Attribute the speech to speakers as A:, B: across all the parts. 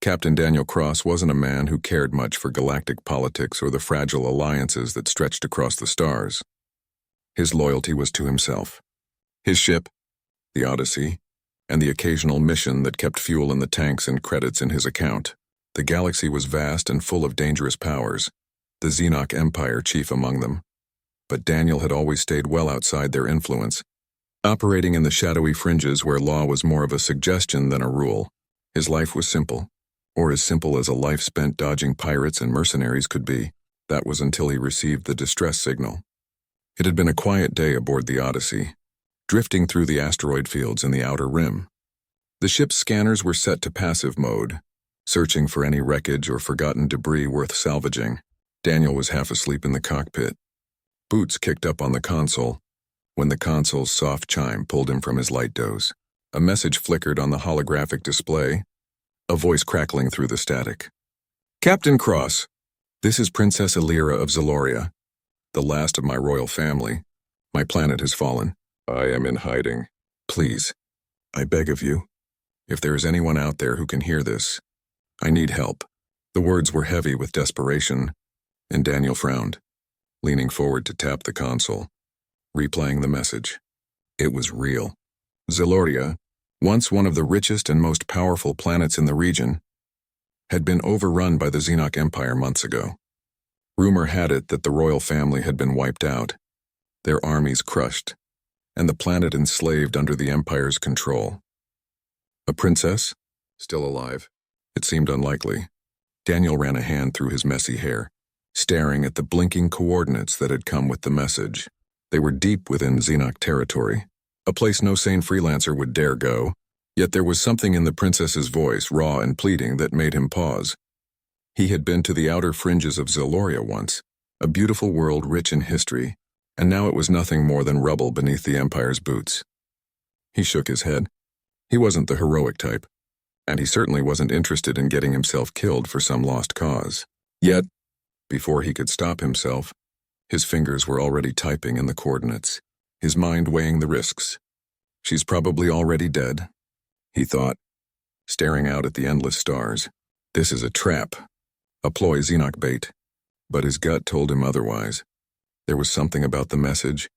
A: Captain Daniel Cross wasn't a man who cared much for galactic politics or the fragile alliances that stretched across the stars. His loyalty was to himself. His ship, the Odyssey, and the occasional mission that kept fuel in the tanks and credits in his account. The galaxy was vast and full of dangerous powers, the Xenoc Empire chief among them. But Daniel had always stayed well outside their influence, operating in the shadowy fringes where law was more of a suggestion than a rule. His life was simple, or as simple as a life spent dodging pirates and mercenaries could be. That was until he received the distress signal. It had been a quiet day aboard the Odyssey, drifting through the asteroid fields in the outer rim. The ship's scanners were set to passive mode, searching for any wreckage or forgotten debris worth salvaging. Daniel was half asleep in the cockpit. Boots kicked up on the console when the console's soft chime pulled him from his light doze. A message flickered on the holographic display, a voice crackling through the static. "Captain Cross, this is Princess Illyra of Zeloria, the last of my royal family. My planet has fallen. I am in hiding. Please, I beg of you, if there is anyone out there who can hear this, I need help." The words were heavy with desperation, and Daniel frowned, leaning forward to tap the console, replaying the message. It was real. Zeloria, once one of the richest and most powerful planets in the region, had been overrun by the Xenoc Empire months ago. Rumor had it that the royal family had been wiped out, their armies crushed, and the planet enslaved under the Empire's control. A princess? Still alive? It seemed unlikely. Daniel ran a hand through his messy hair, staring at the blinking coordinates that had come with the message. They were deep within Xenoc territory, a place no sane freelancer would dare go, yet there was something in the princess's voice, raw and pleading, that made him pause. He had been to the outer fringes of Zeloria once, a beautiful world rich in history, and now it was nothing more than rubble beneath the Empire's boots. He shook his head. He wasn't the heroic type, and he certainly wasn't interested in getting himself killed for some lost cause. Yet, before he could stop himself, his fingers were already typing in the coordinates, his mind weighing the risks. She's probably already dead, he thought, staring out at the endless stars. This is a trap, a ploy Xenoc bait. But his gut told him otherwise. There was something about the message,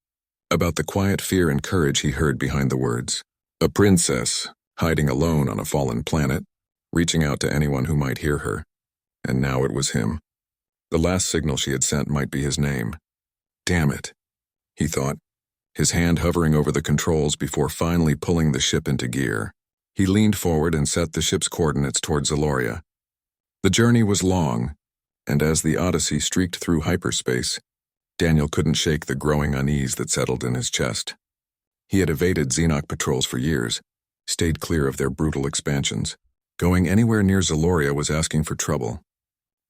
A: about the quiet fear and courage he heard behind the words. A princess, hiding alone on a fallen planet, reaching out to anyone who might hear her. And now it was him. The last signal she had sent might be his name. Damn it, he thought, his hand hovering over the controls before finally pulling the ship into gear. He leaned forward and set the ship's coordinates towards Zeloria. The journey was long, and as the Odyssey streaked through hyperspace, Daniel couldn't shake the growing unease that settled in his chest. He had evaded Xenoc patrols for years, stayed clear of their brutal expansions. Going anywhere near Zeloria was asking for trouble.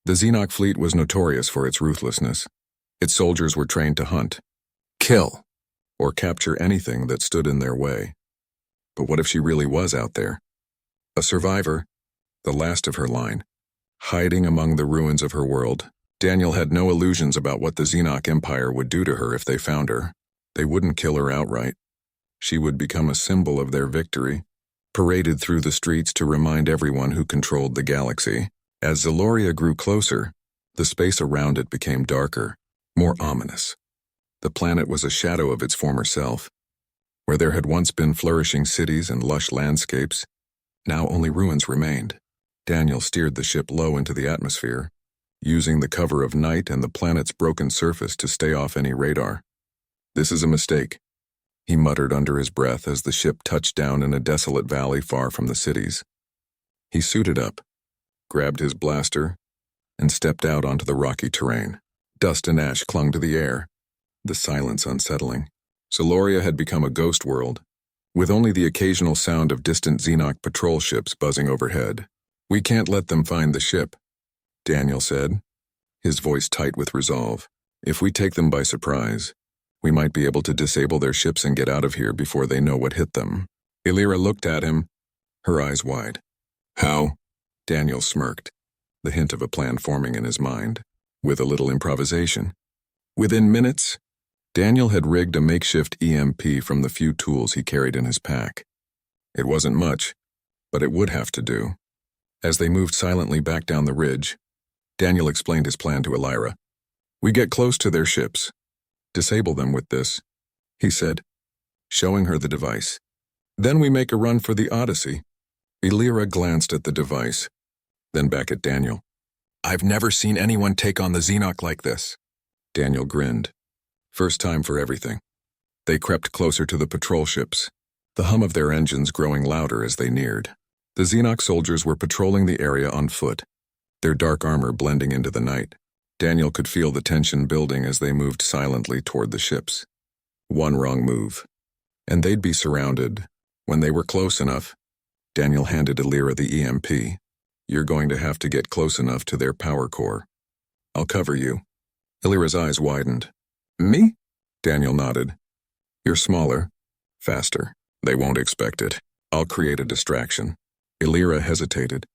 A: The Xenoc fleet was notorious for its ruthlessness. Its soldiers were trained to hunt, kill, or capture anything that stood in their way. But what if she really was out there? A survivor, the last of her line, hiding among the ruins of her world. Daniel had no illusions about what the Xenoc Empire would do to her if they found her. They wouldn't kill her outright. She would become a symbol of their victory, paraded through the streets to remind everyone who controlled the galaxy. As Zeloria grew closer, the space around it became darker, more ominous. The planet was a shadow of its former self. Where there had once been flourishing cities and lush landscapes, now only ruins remained. Daniel steered the ship low into the atmosphere, using the cover of night and the planet's broken surface to stay off any radar. "This is a mistake," he muttered under his breath as the ship touched down in a desolate valley far from the cities. He suited up, grabbed his blaster, and stepped out onto the rocky terrain. Dust and ash clung to the air, the silence unsettling. Zeloria had become a ghost world, with only the occasional sound of distant Xenoc patrol ships buzzing overhead. "We can't let them find the ship," Daniel said, his voice tight with resolve. "If we take them by surprise, we might be able to disable their ships and get out of here before they know what hit them." Illyra looked at him, her eyes wide. "How?" Daniel smirked, the hint of a plan forming in his mind. "With a little improvisation." Within minutes, Daniel had rigged a makeshift EMP from the few tools he carried in his pack. It wasn't much, but it would have to do. As they moved silently back down the ridge, Daniel explained his plan to Elira. "We get close to their ships. Disable them with this," he said, showing her the device. "Then we make a run for the Odyssey." Elira glanced at the device, then back at Daniel. "I've never seen anyone take on the Xenoc like this." Daniel grinned. First time for everything. They crept closer to the patrol ships, the hum of their engines growing louder as they neared. The Xenoc soldiers were patrolling the area on foot, their dark armor blending into the night. Daniel could feel the tension building as they moved silently toward the ships. One wrong move, and they'd be surrounded. When they were close enough, Daniel handed Elira the EMP. "You're going to have to get close enough to their power core. I'll cover you." Elira's eyes widened. "Me?" Daniel nodded. "You're smaller, faster. They won't expect it. I'll create a distraction." Elira hesitated,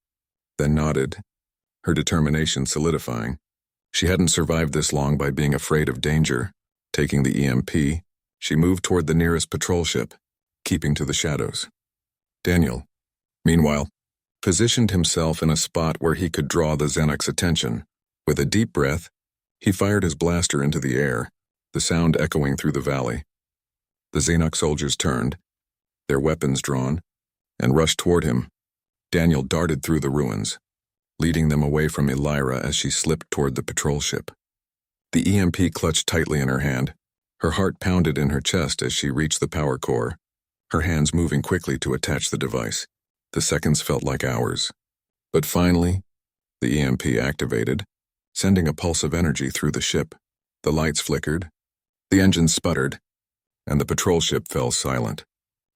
A: then nodded, her determination solidifying. She hadn't survived this long by being afraid of danger. Taking the EMP, she moved toward the nearest patrol ship, keeping to the shadows. Daniel, meanwhile, positioned himself in a spot where he could draw the Xenoc's attention. With a deep breath, he fired his blaster into the air, the sound echoing through the valley. The Xenoc soldiers turned, their weapons drawn, and rushed toward him. Daniel darted through the ruins, leading them away from Elira as she slipped toward the patrol ship. The EMP clutched tightly in her hand. Her heart pounded in her chest as she reached the power core, her hands moving quickly to attach the device. The seconds felt like hours. But finally, the EMP activated, sending a pulse of energy through the ship. The lights flickered, the engines sputtered, and the patrol ship fell silent.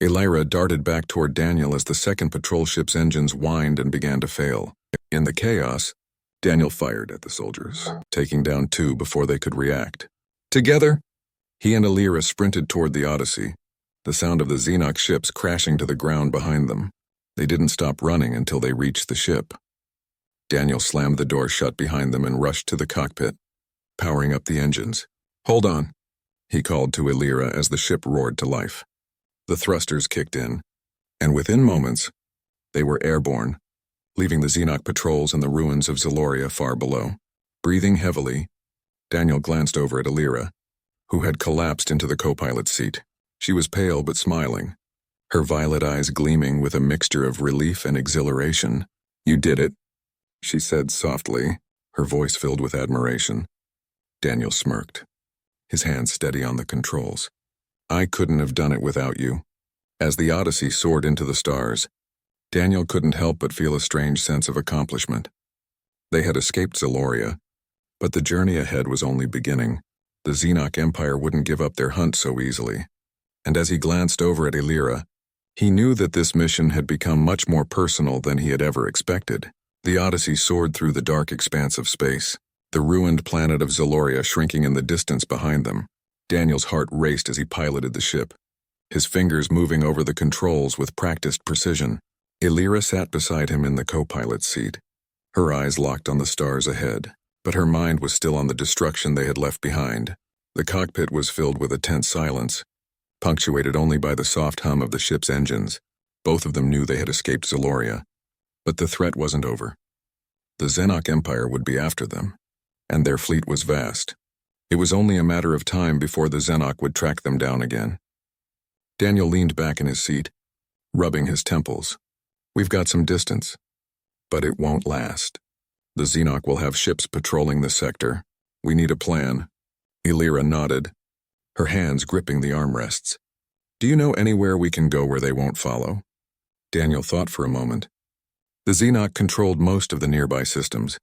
A: Elira darted back toward Daniel as the second patrol ship's engines whined and began to fail. In the chaos, Daniel fired at the soldiers, taking down 2 before they could react. Together, he and Elira sprinted toward the Odyssey, the sound of the Xenoc ships crashing to the ground behind them. They didn't stop running until they reached the ship. Daniel slammed the door shut behind them and rushed to the cockpit, powering up the engines. "Hold on," he called to Elira as the ship roared to life. The thrusters kicked in, and within moments, they were airborne, leaving the Xenoc patrols in the ruins of Zeloria far below. Breathing heavily, Daniel glanced over at Elira, who had collapsed into the co-pilot's seat. She was pale but smiling, her violet eyes gleaming with a mixture of relief and exhilaration. "You did it," she said softly, her voice filled with admiration. Daniel smirked, his hands steady on the controls. "I couldn't have done it without you." As the Odyssey soared into the stars, Daniel couldn't help but feel a strange sense of accomplishment. They had escaped Zeloria, but the journey ahead was only beginning. The Xenoc Empire wouldn't give up their hunt so easily. And as he glanced over at Elira, he knew that this mission had become much more personal than he had ever expected. The Odyssey soared through the dark expanse of space, the ruined planet of Zeloria shrinking in the distance behind them. Daniel's heart raced as he piloted the ship, his fingers moving over the controls with practiced precision. Elira sat beside him in the co-pilot's seat, her eyes locked on the stars ahead, but her mind was still on the destruction they had left behind. The cockpit was filled with a tense silence, punctuated only by the soft hum of the ship's engines. Both of them knew they had escaped Zeloria, but the threat wasn't over. The Xenoc Empire would be after them, and their fleet was vast. It was only a matter of time before the Xenoc would track them down again. Daniel leaned back in his seat, rubbing his temples. "We've got some distance, but it won't last. The Xenoc will have ships patrolling the sector. We need a plan." Elira nodded, her hands gripping the armrests. "Do you know anywhere we can go where they won't follow?" Daniel thought for a moment. The Xenoc controlled most of the nearby systems,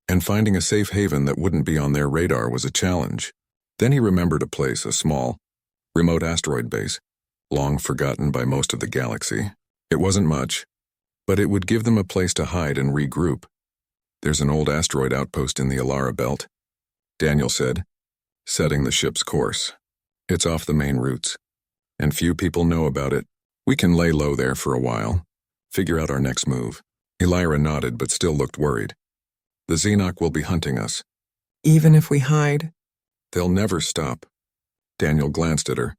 A: and finding a safe haven that wouldn't be on their radar was a challenge. Then he remembered a place, a small, remote asteroid base, long forgotten by most of the galaxy. It wasn't much, but it would give them a place to hide and regroup. "There's an old asteroid outpost in the Alara belt," Daniel said, setting the ship's course. "It's off the main routes, and few people know about it. We can lay low there for a while, figure out our next move." Elira nodded but still looked worried. "The Xenoc will be hunting us."
B: "Even if we hide?"
A: "They'll never stop." Daniel glanced at her,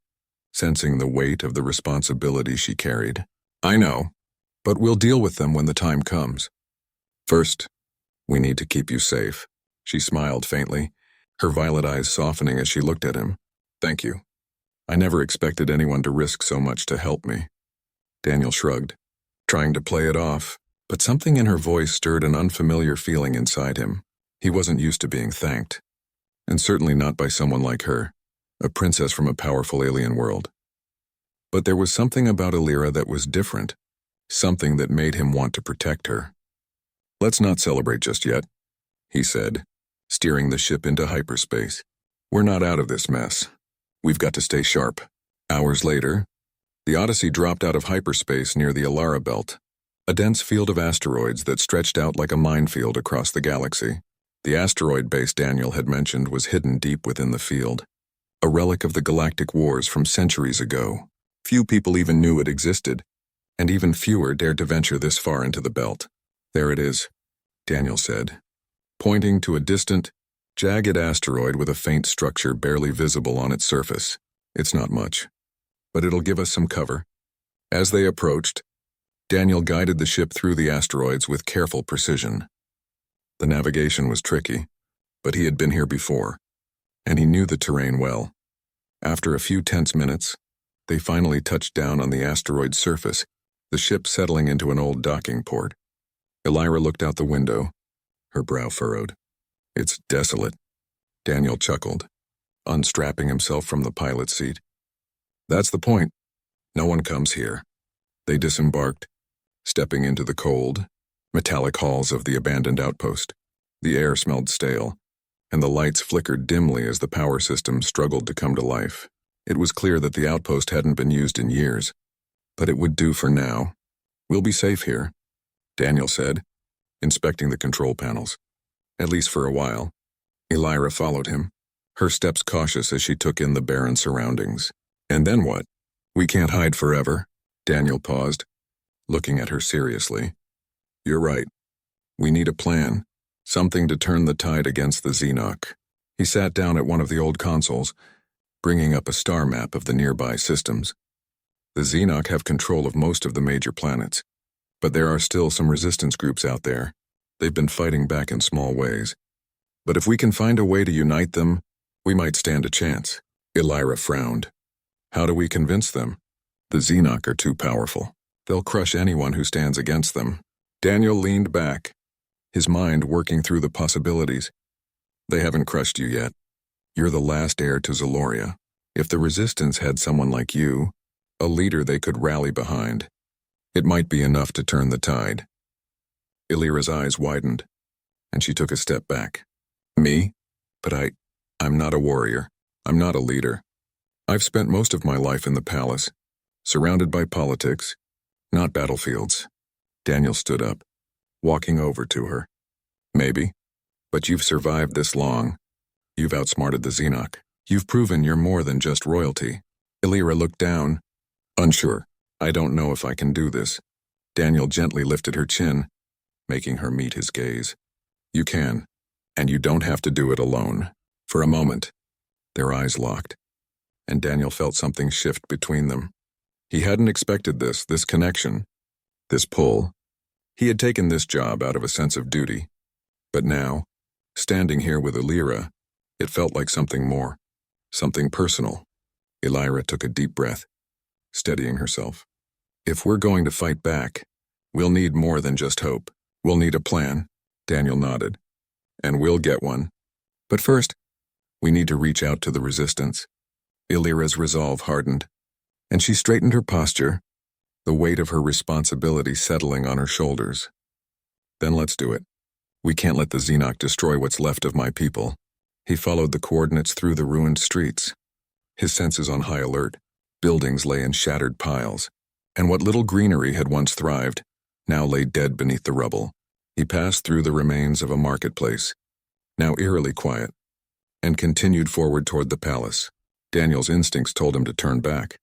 A: sensing the weight of the responsibility she carried. "I know, but we'll deal with them when the time comes." First, we need to keep you safe. She smiled faintly, her violet eyes softening as she looked at him. Thank you. I never expected anyone to risk so much to help me. Daniel shrugged, trying to play it off, but something in her voice stirred an unfamiliar feeling inside him. He wasn't used to being thanked, and certainly not by someone like her, a princess from a powerful alien world. But there was something about Illyra that was different, something that made him want to protect her. Let's not celebrate just yet, he said, steering the ship into hyperspace. We're not out of this mess. We've got to stay sharp. Hours later, the Odyssey dropped out of hyperspace near the Illyra belt, a dense field of asteroids that stretched out like a minefield across the galaxy. The asteroid base Daniel had mentioned was hidden deep within the field, a relic of the galactic wars from centuries ago. Few people even knew it existed, and even fewer dared to venture this far into the belt. There it is, Daniel said, pointing to a distant, jagged asteroid with a faint structure barely visible on its surface. It's not much, but it'll give us some cover. As they approached, Daniel guided the ship through the asteroids with careful precision. The navigation was tricky, but he had been here before, and he knew the terrain well. After a few tense minutes, they finally touched down on the asteroid's surface, the ship settling into an old docking port. Illyra looked out the window, her brow furrowed. It's desolate, Daniel chuckled, unstrapping himself from the pilot's seat. That's the point. No one comes here. They disembarked, stepping into the cold, metallic halls of the abandoned outpost. The air smelled stale, and the lights flickered dimly as the power system struggled to come to life. It was clear that the outpost hadn't been used in years, but it would do for now. We'll be safe here, Daniel said, inspecting the control panels. At least for a while. Illyra followed him, her steps cautious as she took in the barren surroundings. And then what? We can't hide forever. Daniel paused, looking at her seriously. You're right. We need a plan, something to turn the tide against the Xenoc. He sat down at one of the old consoles, bringing up a star map of the nearby systems. The Xenoc have control of most of the major planets, but there are still some resistance groups out there. They've been fighting back in small ways. But if we can find a way to unite them, we might stand a chance. Illyra frowned. How do we convince them? The Xenoc are too powerful. They'll crush anyone who stands against them. Daniel leaned back, his mind working through the possibilities. They haven't crushed you yet. You're the last heir to Zeloria. If the Resistance had someone like you, a leader they could rally behind, it might be enough to turn the tide. Illyra's eyes widened, and she took a step back. Me? But I'm not a warrior. I'm not a leader. I've spent most of my life in the palace, surrounded by politics, not battlefields. Daniel stood up, walking over to her. Maybe, but you've survived this long. You've outsmarted the Xenoc. You've proven you're more than just royalty. Illyra looked down, unsure. I don't know if I can do this. Daniel gently lifted her chin, making her meet his gaze. You can, and you don't have to do it alone. For a moment, their eyes locked, and Daniel felt something shift between them. He hadn't expected this connection, this pull. He had taken this job out of a sense of duty, but now, standing here with Illyra, it felt like something more, something personal. Illyra took a deep breath, steadying herself. If we're going to fight back, we'll need more than just hope. We'll need a plan, Daniel nodded. And we'll get one. But first, we need to reach out to the Resistance. Illyra's resolve hardened, and she straightened her posture, the weight of her responsibility settling on her shoulders. Then let's do it. We can't let the Xenoc destroy what's left of my people. He followed the coordinates through the ruined streets, his senses on high alert. Buildings lay in shattered piles, and what little greenery had once thrived now lay dead beneath the rubble. He passed through the remains of a marketplace, now eerily quiet, and continued forward toward the palace. Daniel's instincts told him to turn back,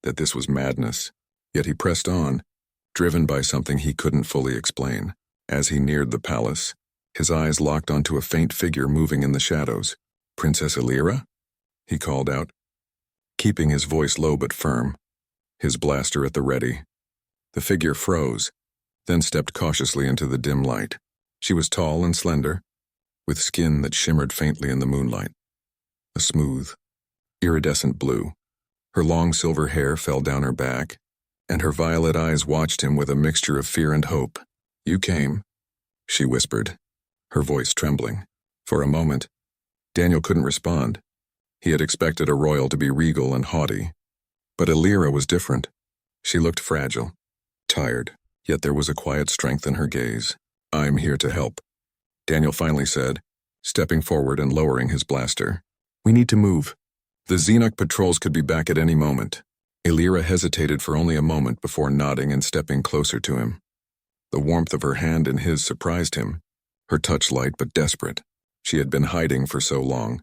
A: that this was madness, yet he pressed on, driven by something he couldn't fully explain. As he neared the palace, his eyes locked onto a faint figure moving in the shadows. Princess Illyra? He called out, keeping his voice low but firm, his blaster at the ready. The figure froze, then stepped cautiously into the dim light. She was tall and slender, with skin that shimmered faintly in the moonlight. A smooth, iridescent blue. Her long silver hair fell down her back, and her violet eyes watched him with a mixture of fear and hope. "You came," she whispered, her voice trembling. For a moment, Daniel couldn't respond. He had expected a royal to be regal and haughty. But Illyra was different. She looked fragile, tired, yet there was a quiet strength in her gaze. "I'm here to help," Daniel finally said, stepping forward and lowering his blaster. "We need to move. The Xenoc patrols could be back at any moment." Illyra hesitated for only a moment before nodding and stepping closer to him. The warmth of her hand in his surprised him, her touch light but desperate. She had been hiding for so long,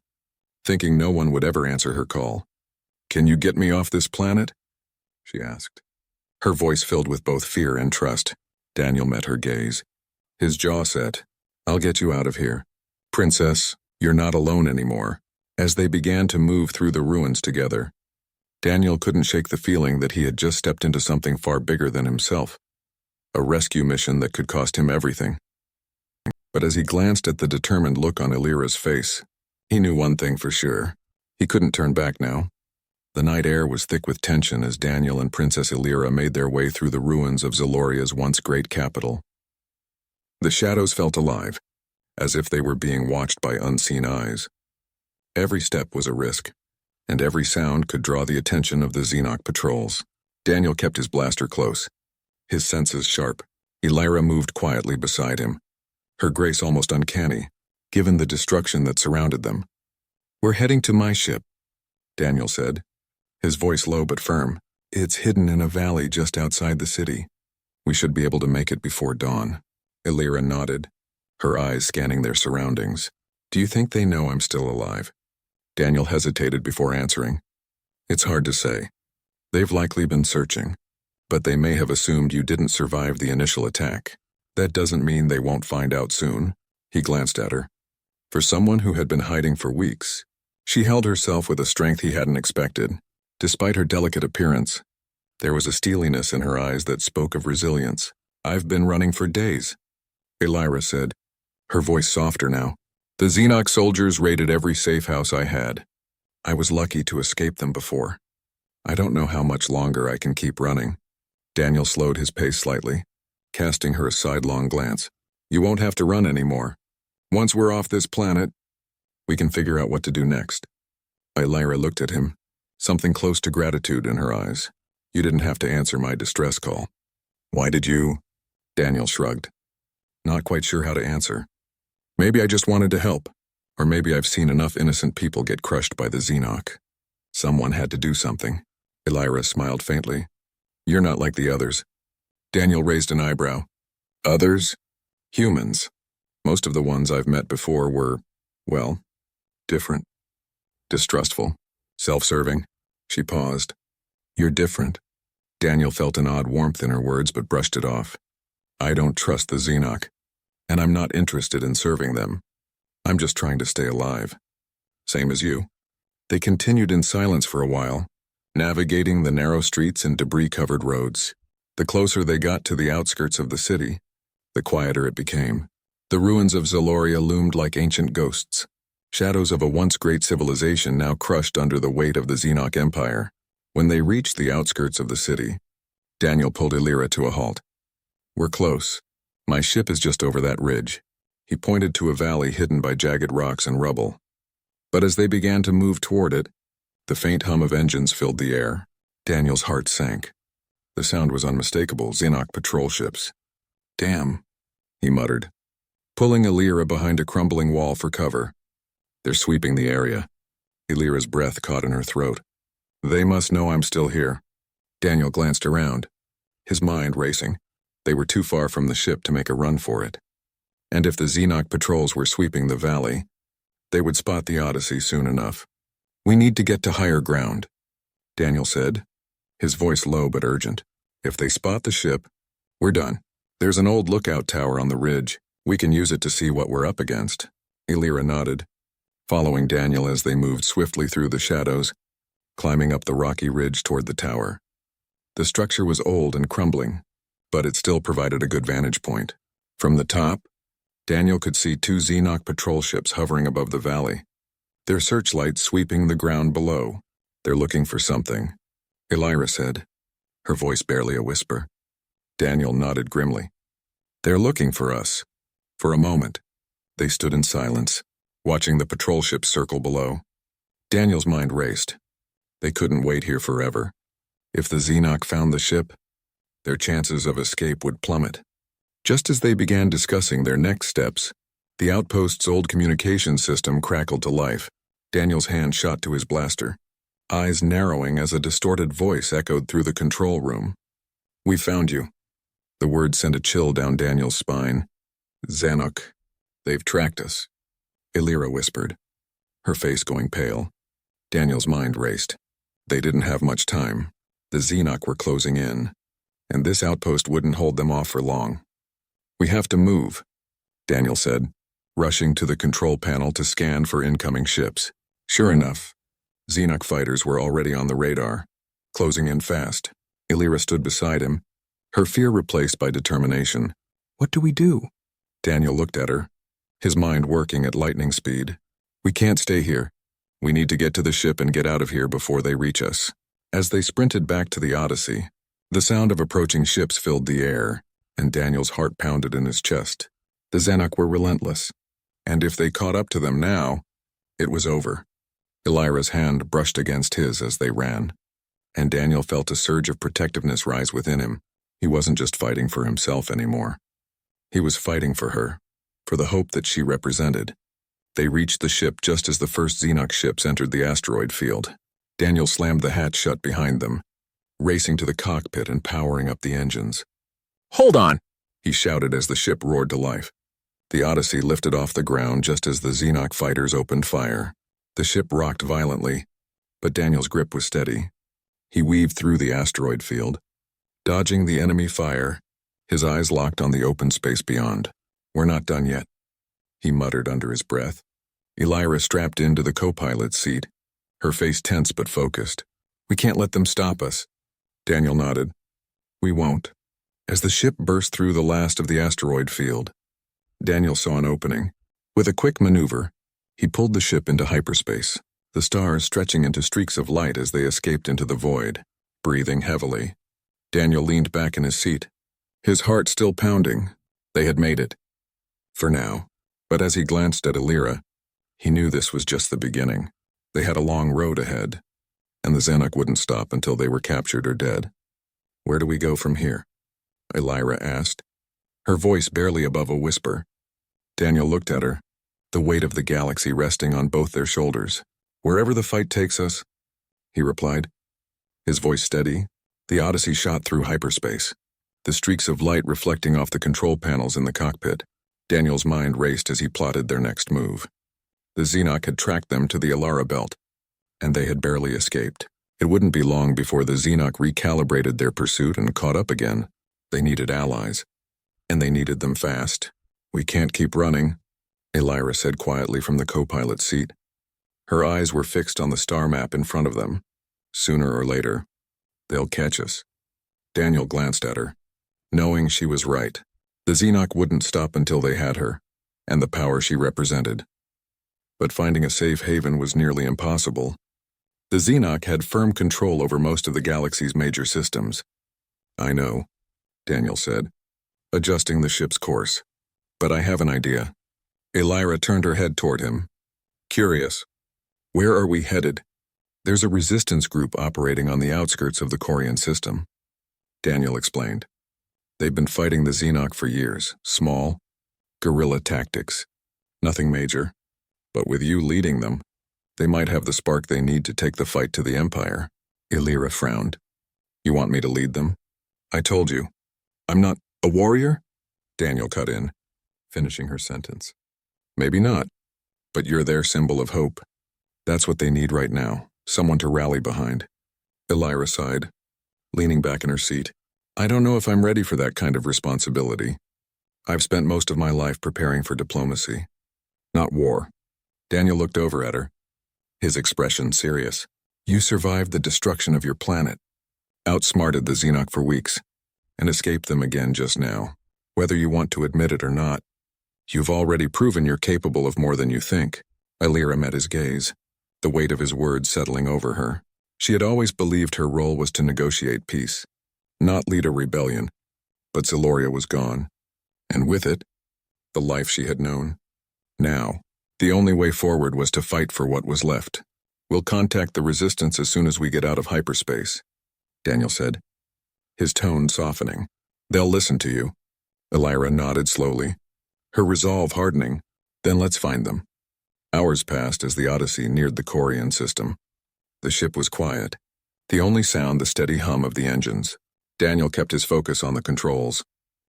A: thinking no one would ever answer her call. "Can you get me off this planet?" she asked. Her voice filled with both fear and trust. Daniel met her gaze. His jaw set. "I'll get you out of here. Princess, you're not alone anymore." As they began to move through the ruins together, Daniel couldn't shake the feeling that he had just stepped into something far bigger than himself. A rescue mission that could cost him everything. But as he glanced at the determined look on Illyra's face, he knew one thing for sure. He couldn't turn back now. The night air was thick with tension as Daniel and Princess Illyra made their way through the ruins of Zaloria's once great capital. The shadows felt alive, as if they were being watched by unseen eyes. Every step was a risk, and every sound could draw the attention of the Xenoc patrols. Daniel kept his blaster close, his senses sharp. Illyra moved quietly beside him, her grace almost uncanny, given the destruction that surrounded them. "We're heading to my ship," Daniel said, his voice low but firm. "It's hidden in a valley just outside the city. We should be able to make it before dawn." Illyra nodded, her eyes scanning their surroundings. "Do you think they know I'm still alive?" Daniel hesitated before answering. "It's hard to say. They've likely been searching, but they may have assumed you didn't survive the initial attack. That doesn't mean they won't find out soon." He glanced at her. For someone who had been hiding for weeks, she held herself with a strength he hadn't expected. Despite her delicate appearance, there was a steeliness in her eyes that spoke of resilience. "I've been running for days," Illyra said, her voice softer now. "The Xenoc soldiers raided every safe house I had. I was lucky to escape them before. I don't know how much longer I can keep running." Daniel slowed his pace slightly, casting her a sidelong glance. "You won't have to run anymore. Once we're off this planet, we can figure out what to do next." Illyra looked at him, something close to gratitude in her eyes. "You didn't have to answer my distress call." "Why did you?" Daniel shrugged, not quite sure how to answer. "Maybe I just wanted to help, or maybe I've seen enough innocent people get crushed by the Xenoc. Someone had to do something." Illyra smiled faintly. "You're not like the others." Daniel raised an eyebrow. "Others?" "Humans. Most of the ones I've met before were, well, different. Distrustful. Self-serving." She paused. "You're different." Daniel felt an odd warmth in her words but brushed it off. "I don't trust the Xenoc, and I'm not interested in serving them. I'm just trying to stay alive. Same as you." They continued in silence for a while, navigating the narrow streets and debris-covered roads. The closer they got to the outskirts of the city, the quieter it became. The ruins of Zaloria loomed like ancient ghosts, shadows of a once great civilization now crushed under the weight of the Xenoc Empire. When they reached the outskirts of the city, Daniel pulled Illyra to a halt. "We're close. My ship is just over that ridge." He pointed to a valley hidden by jagged rocks and rubble. But as they began to move toward it, the faint hum of engines filled the air. Daniel's heart sank. The sound was unmistakable, Xenoc patrol ships. "Damn," he muttered, pulling Illyra behind a crumbling wall for cover. "They're sweeping the area." Illyra's breath caught in her throat. "They must know I'm still here." Daniel glanced around, his mind racing. They were too far from the ship to make a run for it. And if the Xenoc patrols were sweeping the valley, they would spot the Odyssey soon enough. "We need to get to higher ground," Daniel said, his voice low but urgent. "If they spot the ship, we're done. There's an old lookout tower on the ridge. We can use it to see what we're up against." Illyra nodded, following Daniel as they moved swiftly through the shadows, climbing up the rocky ridge toward the tower. The structure was old and crumbling, but it still provided a good vantage point. From the top, Daniel could see 2 Xenoc patrol ships hovering above the valley, their searchlights sweeping the ground below. They're looking for something, Elira said, her voice barely a whisper. Daniel nodded grimly. They're looking for us. For a moment, they stood in silence, watching the patrol ships circle below. Daniel's mind raced. They couldn't wait here forever. If the Xenoc found the ship, their chances of escape would plummet. Just as they began discussing their next steps, the outpost's old communication system crackled to life. Daniel's hand shot to his blaster, eyes narrowing as a distorted voice echoed through the control room. "We found you." The word sent a chill down Daniel's spine. "Xenoc, they've tracked us," Elira whispered, her face going pale. Daniel's mind raced. They didn't have much time. The Xenoc were closing in, and this outpost wouldn't hold them off for long. "We have to move," Daniel said, rushing to the control panel to scan for incoming ships. Sure enough, Xenoc fighters were already on the radar, closing in fast. Elira stood beside him, her fear replaced by determination. "What do we do?" Daniel looked at her, his mind working at lightning speed. "We can't stay here. We need to get to the ship and get out of here before they reach us." As they sprinted back to the Odyssey, the sound of approaching ships filled the air, and Daniel's heart pounded in his chest. The Xenoc were relentless, and if they caught up to them now, it was over. Elira's hand brushed against his as they ran, and Daniel felt a surge of protectiveness rise within him. He wasn't just fighting for himself anymore. He was fighting for her, for the hope that she represented. They reached the ship just as the first Xenoc ships entered the asteroid field. Daniel slammed the hatch shut behind them, racing to the cockpit and powering up the engines. "Hold on!" he shouted as the ship roared to life. The Odyssey lifted off the ground just as the Xenoc fighters opened fire. The ship rocked violently, but Daniel's grip was steady. He weaved through the asteroid field, dodging the enemy fire, his eyes locked on the open space beyond. "We're not done yet," he muttered under his breath. Elira strapped into the co-pilot's seat, her face tense but focused. "We can't let them stop us." Daniel nodded. "We won't." As the ship burst through the last of the asteroid field, Daniel saw an opening. With a quick maneuver, he pulled the ship into hyperspace, the stars stretching into streaks of light as they escaped into the void. Breathing heavily, Daniel leaned back in his seat, his heart still pounding. They had made it. For now. But as he glanced at Elira, he knew this was just the beginning. They had a long road ahead, and the Xenoc wouldn't stop until they were captured or dead. "Where do we go from here?" Elira asked, her voice barely above a whisper. Daniel looked at her, the weight of the galaxy resting on both their shoulders. "Wherever the fight takes us," he replied, his voice steady. The Odyssey shot through hyperspace, the streaks of light reflecting off the control panels in the cockpit. Daniel's mind raced as he plotted their next move. The Xenoc had tracked them to the Alara belt, and they had barely escaped. It wouldn't be long before the Xenoc recalibrated their pursuit and caught up again. They needed allies, and they needed them fast. "We can't keep running," Elira said quietly from the co-pilot's seat. Her eyes were fixed on the star map in front of them. "Sooner or later, they'll catch us." Daniel glanced at her, knowing she was right. The Xenoc wouldn't stop until they had her, and the power she represented. But finding a safe haven was nearly impossible. The Xenoc had firm control over most of the galaxy's major systems. "I know," Daniel said, adjusting the ship's course. "But I have an idea." Elira turned her head toward him, curious. "Where are we headed?" "There's a resistance group operating on the outskirts of the Corian system," Daniel explained. "They've been fighting the Xenoc for years. Small, guerrilla tactics. Nothing major. But with you leading them, they might have the spark they need to take the fight to the Empire." Elira frowned. "You want me to lead them?" "I told you. I'm not a warrior?" Daniel cut in, finishing her sentence. "Maybe not, but you're their symbol of hope. That's what they need right now, someone to rally behind." Elira sighed, leaning back in her seat. "I don't know if I'm ready for that kind of responsibility. I've spent most of my life preparing for diplomacy, not war." Daniel looked over at her, his expression serious. "You survived the destruction of your planet, outsmarted the Xenoc for weeks, and escaped them again just now. Whether you want to admit it or not, You've already proven you're capable of more than you think. Illyra met his gaze, the weight of his words settling over her. She had always believed her role was to negotiate peace, not lead a rebellion. But Zeloria was gone, and with it, the life she had known. Now, the only way forward was to fight for what was left. We'll contact the Resistance as soon as we get out of hyperspace, Daniel said, his tone softening. They'll listen to you. Illyra nodded slowly, her resolve hardening. Then let's find them. Hours passed as the Odyssey neared the Corian system. The ship was quiet, the only sound the steady hum of the engines. Daniel kept his focus on the controls,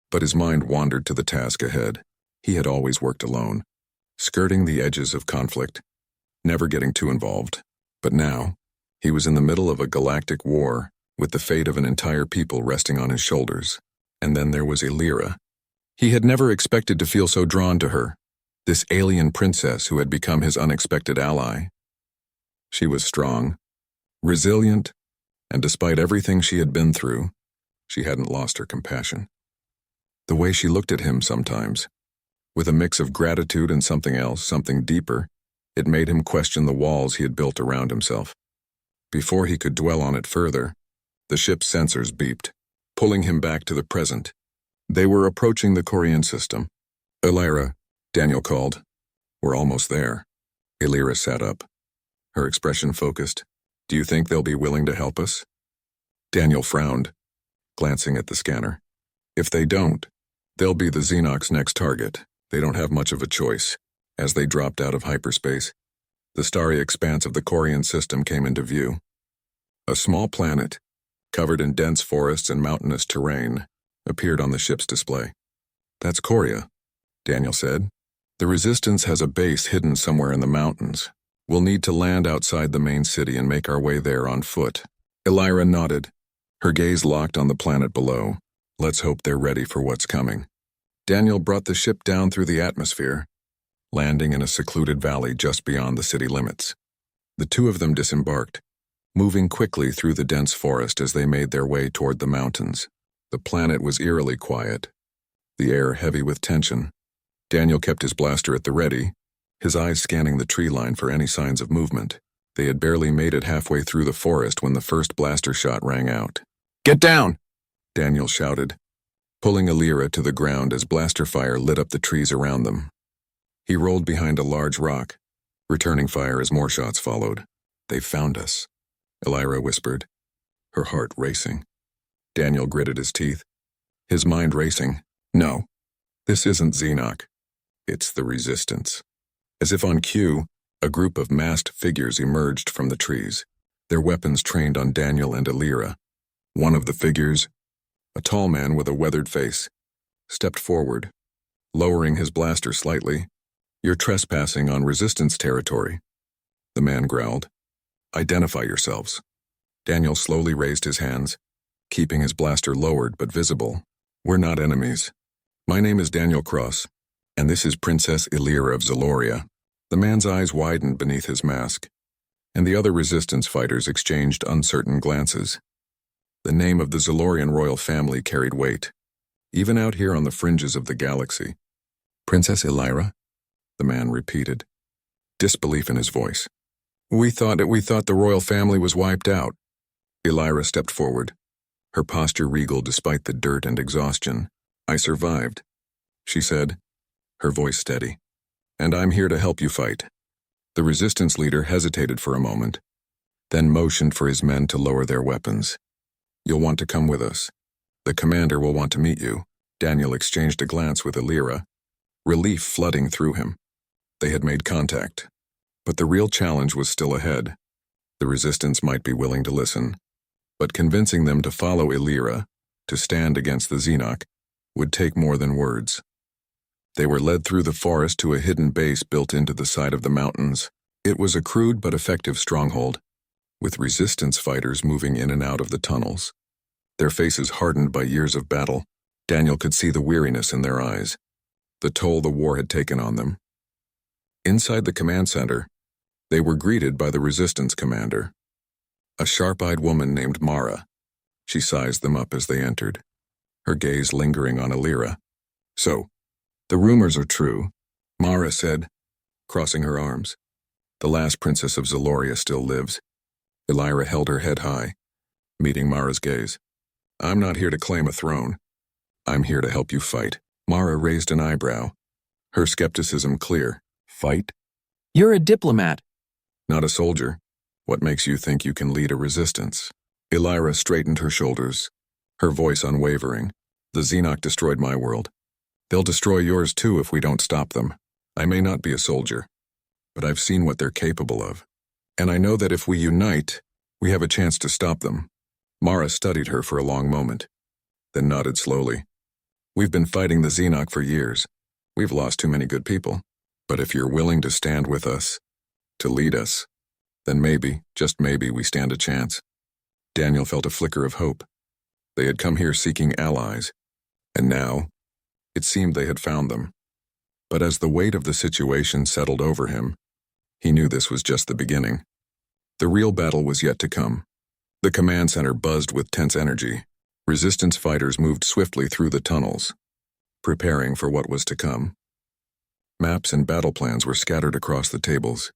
A: but his mind wandered to the task ahead. He had always worked alone, skirting the edges of conflict, never getting too involved. But now, he was in the middle of a galactic war, with the fate of an entire people resting on his shoulders. And then there was Illyra. He had never expected to feel so drawn to her, this alien princess who had become his unexpected ally. She was strong, resilient, and despite everything she had been through, she hadn't lost her compassion. The way she looked at him sometimes, with a mix of gratitude and something else, something deeper, it made him question the walls he had built around himself. Before he could dwell on it further, the ship's sensors beeped, pulling him back to the present. They were approaching the Corian system. Illyra, Daniel called. We're almost there. Illyra sat up, her expression focused. Do you think they'll be willing to help us? Daniel frowned, glancing at the scanner. If they don't, they'll be the Xenoc's next target. They don't have much of a choice. As they dropped out of hyperspace, the starry expanse of the Corian system came into view. A small planet, covered in dense forests and mountainous terrain, appeared on the ship's display. That's Coria, Daniel said. The Resistance has a base hidden somewhere in the mountains. We'll need to land outside the main city and make our way there on foot. Illyra nodded, her gaze locked on the planet below. Let's hope they're ready for what's coming. Daniel brought the ship down through the atmosphere, landing in a secluded valley just beyond the city limits. The two of them disembarked, moving quickly through the dense forest as they made their way toward the mountains. The planet was eerily quiet, the air heavy with tension. Daniel kept his blaster at the ready, his eyes scanning the tree line for any signs of movement. They had barely made it halfway through the forest when the first blaster shot rang out. Get down! Daniel shouted, pulling Illyra to the ground as blaster fire lit up the trees around them. He rolled behind a large rock, returning fire as more shots followed. They've found us, Illyra whispered, her heart racing. Daniel gritted his teeth, his mind racing. No, this isn't Xenoc. It's the Resistance. As if on cue, a group of masked figures emerged from the trees, their weapons trained on Daniel and Illyra. One of the figures, a tall man with a weathered face, stepped forward, lowering his blaster slightly. You're trespassing on Resistance territory, the man growled. Identify yourselves. Daniel slowly raised his hands, keeping his blaster lowered but visible. We're not enemies. My name is Daniel Cross, and this is Princess Illyra of Zeloria. The man's eyes widened beneath his mask, and the other Resistance fighters exchanged uncertain glances. The name of the Zelorian royal family carried weight, even out here on the fringes of the galaxy. Princess Illyra? The man repeated, disbelief in his voice. We thought the royal family was wiped out. Illyra stepped forward, her posture regal despite the dirt and exhaustion. I survived, she said, her voice steady. And I'm here to help you fight. The Resistance leader hesitated for a moment, then motioned for his men to lower their weapons. You'll want to come with us. The commander will want to meet you. Daniel exchanged a glance with Illyra, relief flooding through him. They had made contact, but the real challenge was still ahead. The Resistance might be willing to listen, but convincing them to follow Illyra, to stand against the Xenoc, would take more than words. They were led through the forest to a hidden base built into the side of the mountains. It was a crude but effective stronghold, with Resistance fighters moving in and out of the tunnels. Their faces hardened by years of battle, Daniel could see the weariness in their eyes, the toll the war had taken on them. Inside the command center, they were greeted by the Resistance commander, a sharp-eyed woman named Mara. She sized them up as they entered, her gaze lingering on Illyra. So, The rumors are true, Mara said, crossing her arms. The last princess of Zaloria still lives. Elira held her head high, meeting Mara's gaze. I'm not here to claim a throne. I'm here to help you fight. Mara raised an eyebrow, her skepticism clear. Fight?
B: You're a diplomat.
A: Not a soldier. What makes you think you can lead a resistance? Elira straightened her shoulders, her voice unwavering. The Xenoc destroyed my world. They'll destroy yours too if we don't stop them. I may not be a soldier, but I've seen what they're capable of. And I know that if we unite, we have a chance to stop them. Mara studied her for a long moment, then nodded slowly. We've been fighting the Xenoc for years. We've lost too many good people. But if you're willing to stand with us, to lead us, then maybe, just maybe, we stand a chance. Daniel felt a flicker of hope. They had come here seeking allies, and now, it seemed they had found them. But as the weight of the situation settled over him, he knew this was just the beginning. The real battle was yet to come. The command center buzzed with tense energy. Resistance fighters moved swiftly through the tunnels, preparing for what was to come. Maps and battle plans were scattered across the tables,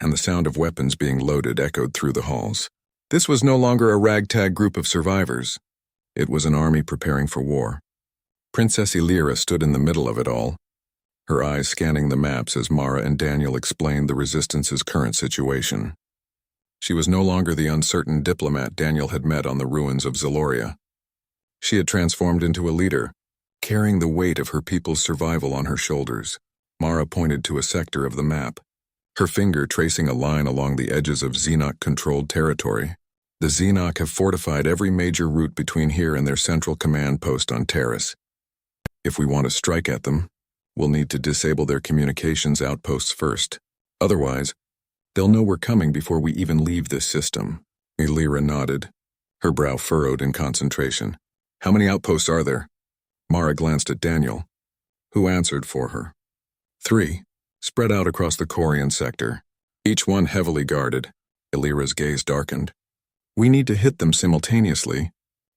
A: and the sound of weapons being loaded echoed through the halls. This was no longer a ragtag group of survivors. It was an army preparing for war. Princess Elira stood in the middle of it all, her eyes scanning the maps as Mara and Daniel explained the Resistance's current situation. She was no longer the uncertain diplomat Daniel had met on the ruins of Zaloria. She had transformed into a leader, carrying the weight of her people's survival on her shoulders. Mara pointed to a sector of the map, her finger tracing a line along the edges of Xenoc-controlled territory. The Xenoc have fortified every major route between here and their central command post on Terrace. If we want to strike at them, we'll need to disable their communications outposts first. Otherwise, they'll know we're coming before we even leave this system. Elira nodded, her brow furrowed in concentration. How many outposts are there? Mara glanced at Daniel, who answered for her. 3, spread out across the Corian sector, each one heavily guarded. Elira's gaze darkened. We need to hit them simultaneously.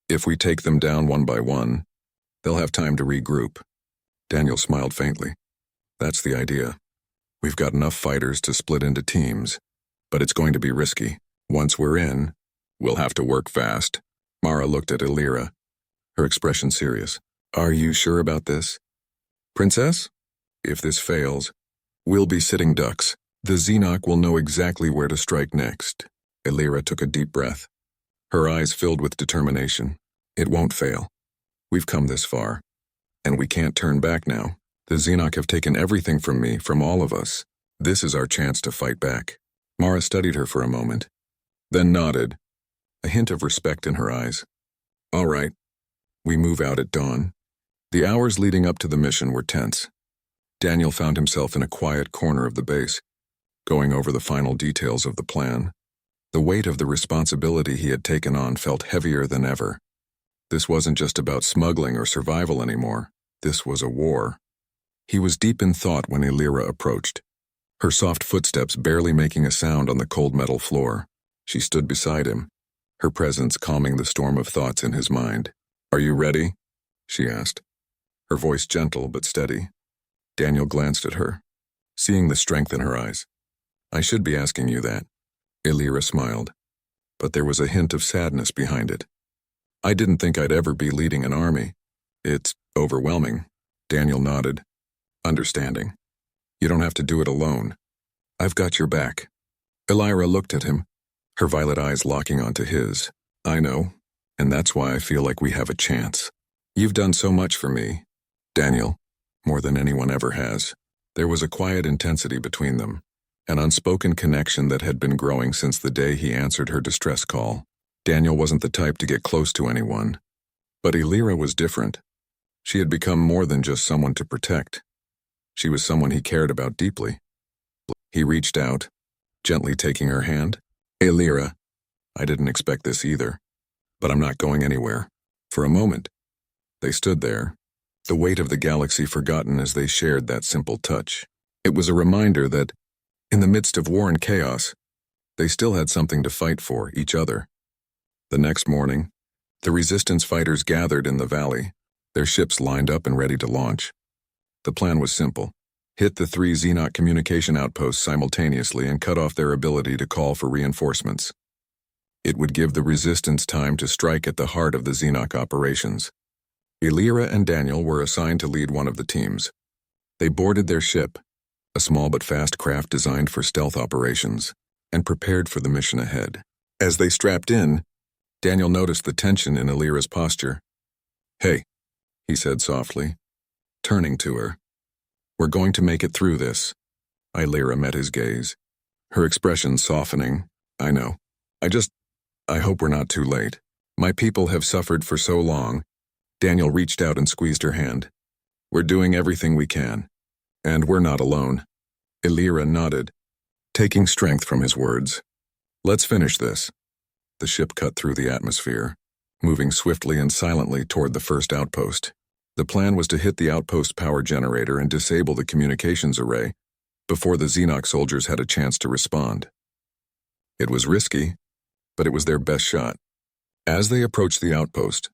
A: If we take them down one by one, they'll have time to regroup. Daniel smiled faintly. That's the idea. We've got enough fighters to split into teams, but it's going to be risky. Once we're in, we'll have to work fast. Mara looked at Elira, her expression serious. Are you sure about this? Princess? If this fails, we'll be sitting ducks. The Xenoc will know exactly where to strike next. Elira took a deep breath, her eyes filled with determination. It won't fail. We've come this far, and we can't turn back now. The Xenoc have taken everything from me, from all of us. This is our chance to fight back. Mara studied her for a moment, then nodded, a hint of respect in her eyes. All right. We move out at dawn. The hours leading up to the mission were tense. Daniel found himself in a quiet corner of the base, going over the final details of the plan. The weight of the responsibility he had taken on felt heavier than ever. This wasn't just about smuggling or survival anymore. This was a war. He was deep in thought when Elira approached, her soft footsteps barely making a sound on the cold metal floor. She stood beside him, her presence calming the storm of thoughts in his mind. Are you ready? She asked, her voice gentle but steady. Daniel glanced at her, seeing the strength in her eyes. I should be asking you that. Elira smiled, but there was a hint of sadness behind it. I didn't think I'd ever be leading an army. It's overwhelming. Daniel nodded, understanding. You don't have to do it alone. I've got your back. Elira looked at him, her violet eyes locking onto his. I know, and that's why I feel like we have a chance. You've done so much for me, Daniel, more than anyone ever has. There was a quiet intensity between them, an unspoken connection that had been growing since the day he answered her distress call. Daniel wasn't the type to get close to anyone, but Elira was different. She had become more than just someone to protect. She was someone he cared about deeply. He reached out, gently taking her hand. Elira, I didn't expect this either, but I'm not going anywhere. For a moment, they stood there, the weight of the galaxy forgotten as they shared that simple touch. It was a reminder that, in the midst of war and chaos, they still had something to fight for, each other. The next morning, the resistance fighters gathered in the valley, their ships lined up and ready to launch. The plan was simple. Hit the 3 Xenoc communication outposts simultaneously and cut off their ability to call for reinforcements. It would give the Resistance time to strike at the heart of the Xenoc operations. Elira and Daniel were assigned to lead one of the teams. They boarded their ship, a small but fast craft designed for stealth operations, and prepared for the mission ahead. As they strapped in, Daniel noticed the tension in Elira's posture. "Hey," he said softly, turning to her. "We're going to make it through this." Elira met his gaze, her expression softening. "I know. I hope we're not too late. My people have suffered for so long." Daniel reached out and squeezed her hand. "We're doing everything we can. And we're not alone." Elira nodded, taking strength from his words. "Let's finish this." The ship cut through the atmosphere, moving swiftly and silently toward the first outpost. The plan was to hit the outpost power generator and disable the communications array before the Xenoc soldiers had a chance to respond. It was risky, but it was their best shot. As they approached the outpost,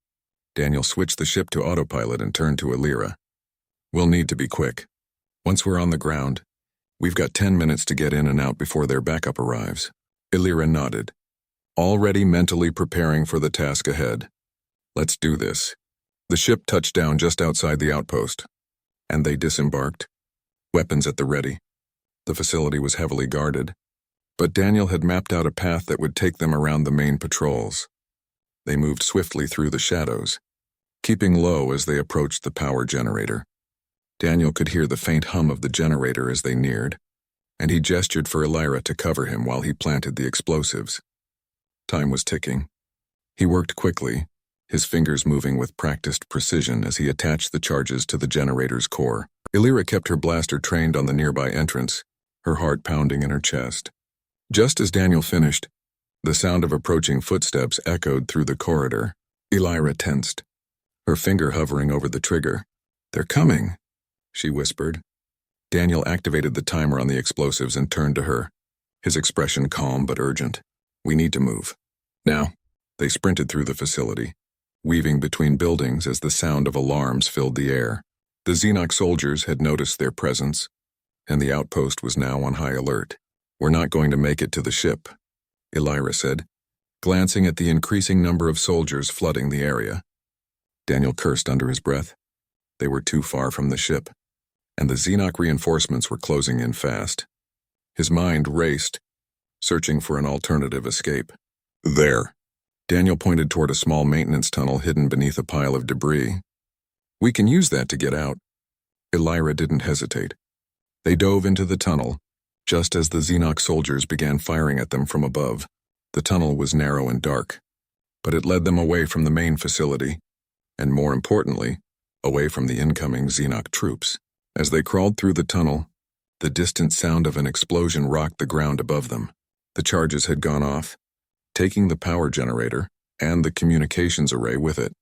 A: Daniel switched the ship to autopilot and turned to Elira. "We'll need to be quick. Once we're on the ground, we've got 10 minutes to get in and out before their backup arrives." Elira nodded, already mentally preparing for the task ahead. "Let's do this." The ship touched down just outside the outpost, and they disembarked, weapons at the ready. The facility was heavily guarded, but Daniel had mapped out a path that would take them around the main patrols. They moved swiftly through the shadows, keeping low as they approached the power generator. Daniel could hear the faint hum of the generator as they neared, and he gestured for Elira to cover him while he planted the explosives. Time was ticking. He worked quickly, his fingers moving with practiced precision as he attached the charges to the generator's core. Elira kept her blaster trained on the nearby entrance, her heart pounding in her chest. Just as Daniel finished, the sound of approaching footsteps echoed through the corridor. Elira tensed, her finger hovering over the trigger. "They're coming," she whispered. Daniel activated the timer on the explosives and turned to her, his expression calm but urgent. "We need to move. Now." They sprinted through the facility, weaving between buildings as the sound of alarms filled the air. The Xenoc soldiers had noticed their presence, and the outpost was now on high alert. "We're not going to make it to the ship," Elira said, glancing at the increasing number of soldiers flooding the area. Daniel cursed under his breath. They were too far from the ship, and the Xenoc reinforcements were closing in fast. His mind raced, searching for an alternative escape. "There." Daniel pointed toward a small maintenance tunnel hidden beneath a pile of debris. "We can use that to get out." Elira didn't hesitate. They dove into the tunnel, just as the Xenoc soldiers began firing at them from above. The tunnel was narrow and dark, but it led them away from the main facility, and more importantly, away from the incoming Xenoc troops. As they crawled through the tunnel, the distant sound of an explosion rocked the ground above them. The charges had gone off, taking the power generator and the communications array with it.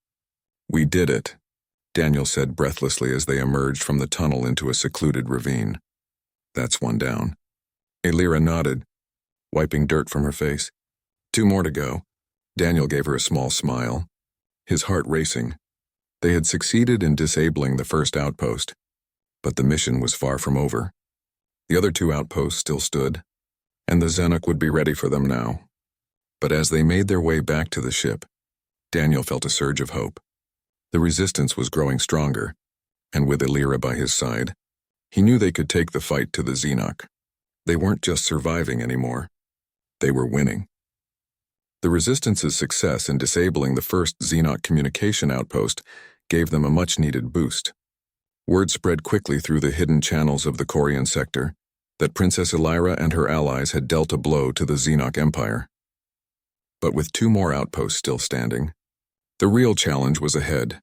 A: "We did it," Daniel said breathlessly as they emerged from the tunnel into a secluded ravine. "That's one down." Elira nodded, wiping dirt from her face. 2 more to go." Daniel gave her a small smile, his heart racing. They had succeeded in disabling the first outpost, but the mission was far from over. The other 2 outposts still stood, and the Xenoc would be ready for them now. But as they made their way back to the ship, Daniel felt a surge of hope. The resistance was growing stronger, and with Elira by his side, he knew they could take the fight to the Xenoc. They weren't just surviving anymore. They were winning. The Resistance's success in disabling the first Xenoc communication outpost gave them a much-needed boost. Word spread quickly through the hidden channels of the Korean sector that Princess Elira and her allies had dealt a blow to the Xenoc Empire. But with 2 more outposts still standing, the real challenge was ahead.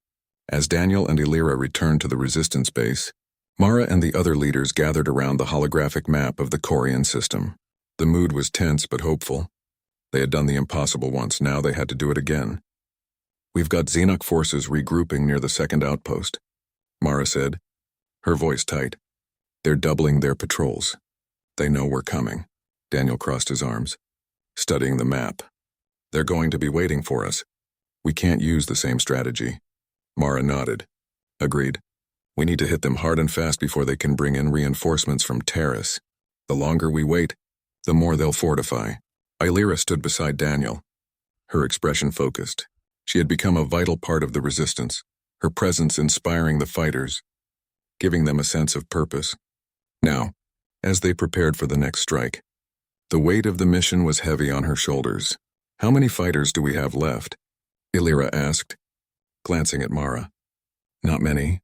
A: As Daniel and Elira returned to the Resistance base, Mara and the other leaders gathered around the holographic map of the Korean system. The mood was tense but hopeful. They had done the impossible once, now they had to do it again. "We've got Xenoc forces regrouping near the second outpost," Mara said, her voice tight. "They're doubling their patrols. They know we're coming." Daniel crossed his arms, studying the map. "They're going to be waiting for us. We can't use the same strategy." Mara nodded. "Agreed. We need to hit them hard and fast before they can bring in reinforcements from Terrace. The longer we wait, the more they'll fortify. Illyra stood beside Daniel, her expression focused. She had become a vital part of the resistance, her presence inspiring the fighters, giving them a sense of purpose. Now, as they prepared for the next strike, the weight of the mission was heavy on her shoulders. How many fighters do we have left? Illyra asked, glancing at Mara. Not many,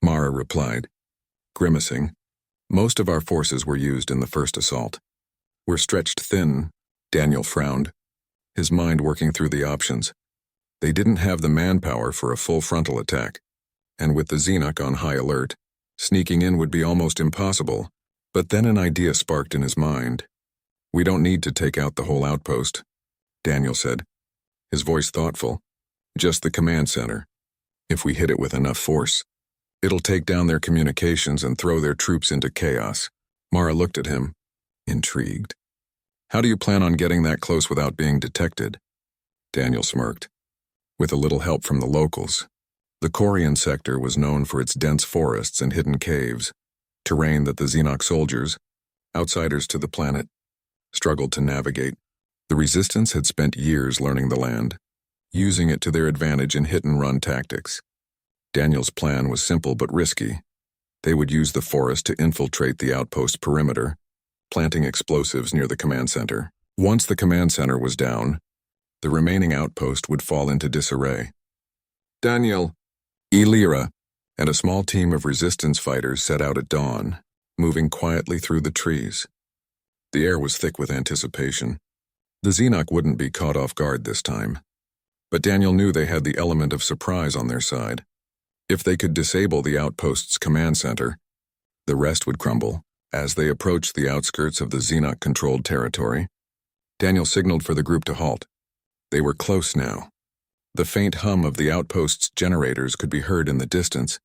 A: Mara replied, grimacing. Most of our forces were used in the first assault. We're stretched thin, Daniel frowned, his mind working through the options. They didn't have the manpower for a full frontal attack, and with the Xenoc on high alert, sneaking in would be almost impossible. But then an idea sparked in his mind. We don't need to take out the whole outpost, Daniel said, his voice thoughtful. Just the command center. If we hit it with enough force, it'll take down their communications and throw their troops into chaos. Mara looked at him, intrigued. How do you plan on getting that close without being detected? Daniel smirked. With a little help from the locals. The Corian sector was known for its dense forests and hidden caves, terrain that the Xenoc soldiers, outsiders to the planet, struggled to navigate. The Resistance had spent years learning the land, using it to their advantage in hit-and-run tactics. Daniel's plan was simple but risky. They would use the forest to infiltrate the outpost perimeter, planting explosives near the command center. Once the command center was down, the remaining outpost would fall into disarray. Daniel, Illyra, and a small team of resistance fighters set out at dawn, moving quietly through the trees. The air was thick with anticipation. The Xenoc wouldn't be caught off guard this time. But Daniel knew they had the element of surprise on their side. If they could disable the outpost's command center, the rest would crumble. As they approached the outskirts of the Xenoc-controlled territory, Daniel signaled for the group to halt. They were close now. The faint hum of the outpost's generators could be heard in the distance,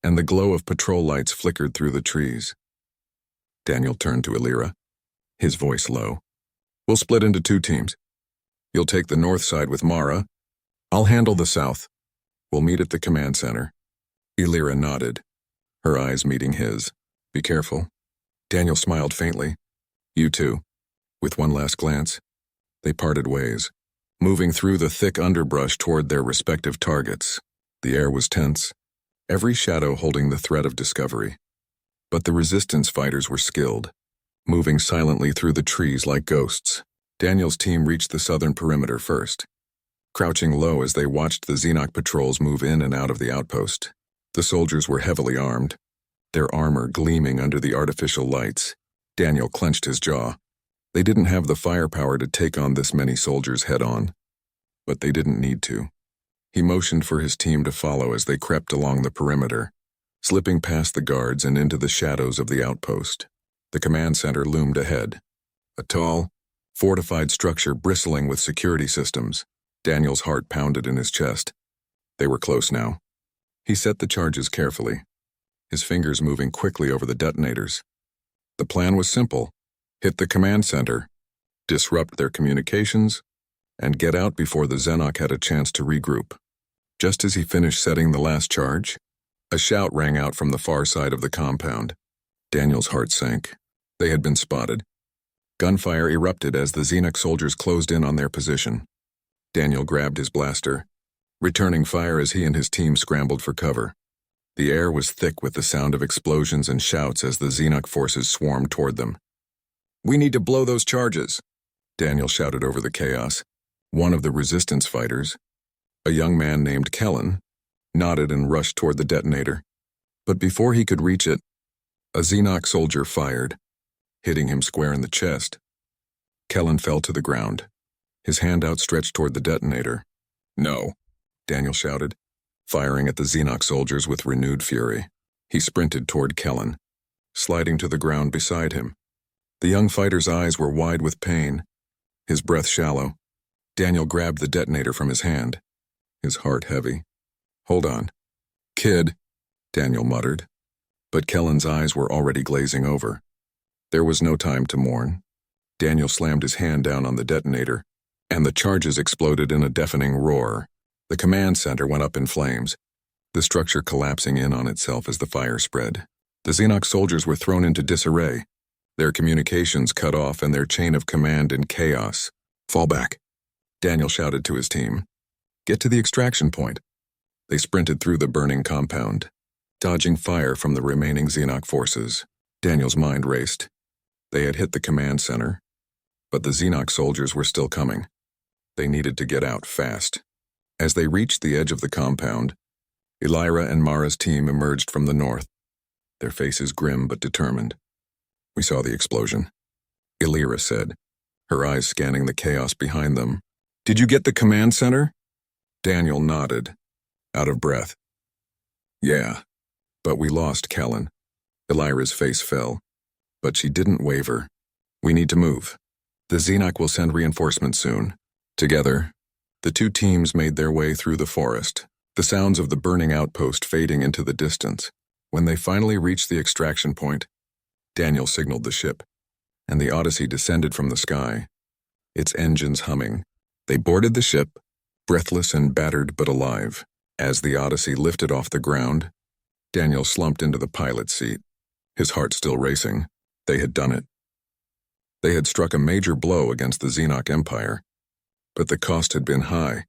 A: and the glow of patrol lights flickered through the trees. Daniel turned to Illyra, his voice low. We'll split into 2 teams. You'll take the north side with Mara. I'll handle the south. We'll meet at the command center. Illyra nodded, her eyes meeting his. Be careful. Daniel smiled faintly. You too. With one last glance, they parted ways, moving through the thick underbrush toward their respective targets. The air was tense, every shadow holding the threat of discovery. But the resistance fighters were skilled, moving silently through the trees like ghosts. Daniel's team reached the southern perimeter first, crouching low as they watched the Xenoc patrols move in and out of the outpost. The soldiers were heavily armed, their armor gleaming under the artificial lights. Daniel clenched his jaw. They didn't have the firepower to take on this many soldiers head-on, but they didn't need to. He motioned for his team to follow as they crept along the perimeter, slipping past the guards and into the shadows of the outpost. The command center loomed ahead, a tall, fortified structure bristling with security systems. Daniel's heart pounded in his chest. They were close now. He set the charges carefully, his fingers moving quickly over the detonators. The plan was simple. Hit the command center, disrupt their communications, and get out before the Xenoc had a chance to regroup. Just as he finished setting the last charge, a shout rang out from the far side of the compound. Daniel's heart sank. They had been spotted. Gunfire erupted as the Xenoc soldiers closed in on their position. Daniel grabbed his blaster, returning fire as he and his team scrambled for cover. The air was thick with the sound of explosions and shouts as the Xenoc forces swarmed toward them. We need to blow those charges, Daniel shouted over the chaos. One of the resistance fighters, a young man named Kellen, nodded and rushed toward the detonator. But before he could reach it, a Xenoc soldier fired, hitting him square in the chest. Kellen fell to the ground, his hand outstretched toward the detonator. No, Daniel shouted, firing at the Xenoc soldiers with renewed fury. He sprinted toward Kellen, sliding to the ground beside him. The young fighter's eyes were wide with pain, his breath shallow. Daniel grabbed the detonator from his hand, his heart heavy. Hold on. Kid, Daniel muttered, but Kellen's eyes were already glazing over. There was no time to mourn. Daniel slammed his hand down on the detonator, and the charges exploded in a deafening roar. The command center went up in flames, the structure collapsing in on itself as the fire spread. The Xenoc soldiers were thrown into disarray, their communications cut off and their chain of command in chaos. "Fall back," Daniel shouted to his team. "Get to the extraction point." They sprinted through the burning compound, dodging fire from the remaining Xenoc forces. Daniel's mind raced. They had hit the command center, but the Xenoc soldiers were still coming. They needed to get out fast. As they reached the edge of the compound, Elira and Mara's team emerged from the north, their faces grim but determined. "We saw the explosion," Elira said, her eyes scanning the chaos behind them. "Did you get the command center?" Daniel nodded, out of breath. "Yeah, but we lost Kellen." Elira's face fell, but she didn't waver. "We need to move. The Xenoc will send reinforcements soon." Together, the two teams made their way through the forest, the sounds of the burning outpost fading into the distance. When they finally reached the extraction point, Daniel signaled the ship, and the Odyssey descended from the sky, its engines humming. They boarded the ship, breathless and battered but alive. As the Odyssey lifted off the ground, Daniel slumped into the pilot's seat, his heart still racing. They had done it. They had struck a major blow against the Xenoc Empire, but the cost had been high.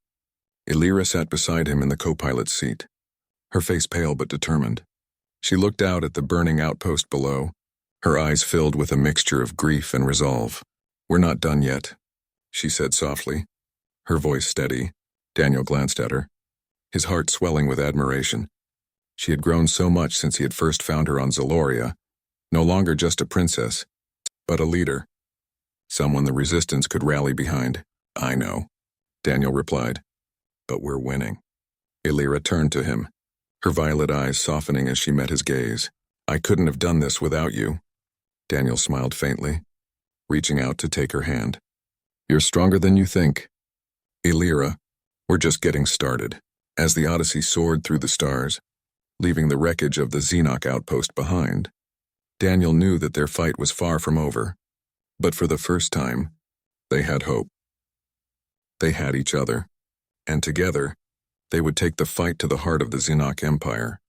A: Elira sat beside him in the co-pilot's seat, her face pale but determined. She looked out at the burning outpost below, her eyes filled with a mixture of grief and resolve. "We're not done yet," she said softly, her voice steady. Daniel glanced at her, his heart swelling with admiration. She had grown so much since he had first found her on Zaloria, no longer just a princess, but a leader, someone the Resistance could rally behind. "I know," Daniel replied, "but we're winning." Elira turned to him, her violet eyes softening as she met his gaze. "I couldn't have done this without you." Daniel smiled faintly, reaching out to take her hand. "You're stronger than you think." "Elira, we're just getting started." As the Odyssey soared through the stars, leaving the wreckage of the Xenoc outpost behind, Daniel knew that their fight was far from over. But for the first time, they had hope. They had each other, and together, they would take the fight to the heart of the Xenoc Empire.